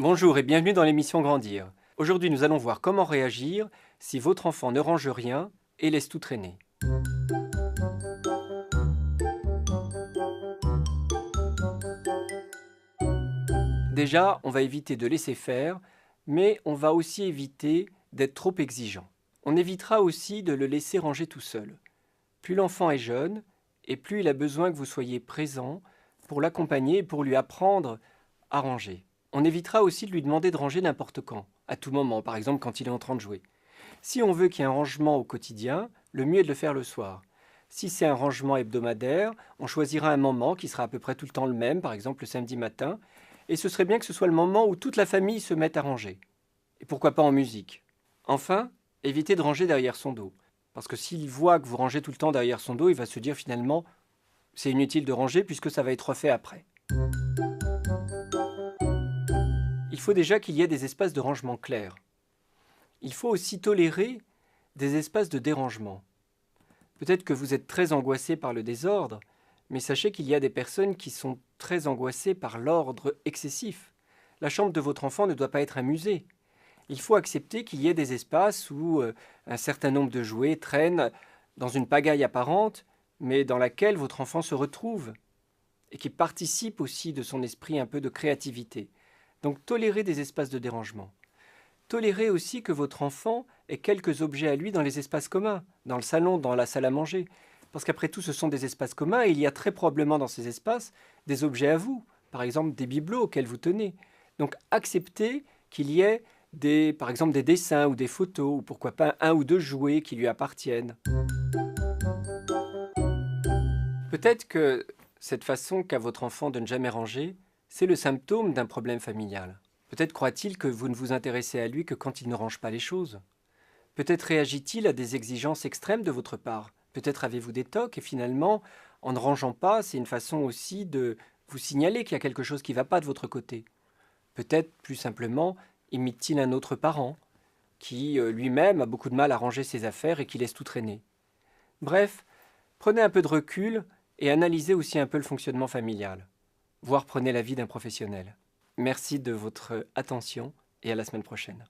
Bonjour et bienvenue dans l'émission Grandir. Aujourd'hui, nous allons voir comment réagir si votre enfant ne range rien et laisse tout traîner. Déjà, on va éviter de laisser faire, mais on va aussi éviter d'être trop exigeant. On évitera aussi de le laisser ranger tout seul. Plus l'enfant est jeune, et plus il a besoin que vous soyez présent pour l'accompagner et pour lui apprendre à ranger. On évitera aussi de lui demander de ranger n'importe quand, à tout moment, par exemple quand il est en train de jouer. Si on veut qu'il y ait un rangement au quotidien, le mieux est de le faire le soir. Si c'est un rangement hebdomadaire, on choisira un moment qui sera à peu près tout le temps le même, par exemple le samedi matin, et ce serait bien que ce soit le moment où toute la famille se mette à ranger. Et pourquoi pas en musique. Enfin, évitez de ranger derrière son dos. Parce que s'il voit que vous rangez tout le temps derrière son dos, il va se dire finalement c'est inutile de ranger puisque ça va être refait après. Il faut déjà qu'il y ait des espaces de rangement clairs. Il faut aussi tolérer des espaces de dérangement. Peut-être que vous êtes très angoissé par le désordre, mais sachez qu'il y a des personnes qui sont très angoissées par l'ordre excessif. La chambre de votre enfant ne doit pas être un musée. Il faut accepter qu'il y ait des espaces où un certain nombre de jouets traînent dans une pagaille apparente, mais dans laquelle votre enfant se retrouve et qui participe aussi de son esprit un peu de créativité. Donc tolérez des espaces de dérangement. Tolérez aussi que votre enfant ait quelques objets à lui dans les espaces communs, dans le salon, dans la salle à manger. Parce qu'après tout, ce sont des espaces communs et il y a très probablement dans ces espaces des objets à vous, par exemple des bibelots auxquels vous tenez. Donc acceptez qu'il y ait par exemple des dessins ou des photos, ou pourquoi pas un ou deux jouets qui lui appartiennent. Peut-être que cette façon qu'a votre enfant de ne jamais ranger, c'est le symptôme d'un problème familial. Peut-être croit-il que vous ne vous intéressez à lui que quand il ne range pas les choses. Peut-être réagit-il à des exigences extrêmes de votre part. Peut-être avez-vous des tocs et finalement, en ne rangeant pas, c'est une façon aussi de vous signaler qu'il y a quelque chose qui ne va pas de votre côté. Peut-être, plus simplement, imite-t-il un autre parent qui lui-même a beaucoup de mal à ranger ses affaires et qui laisse tout traîner. Bref, prenez un peu de recul et analysez aussi un peu le fonctionnement familial, voire prenez l'avis d'un professionnel. Merci de votre attention et à la semaine prochaine.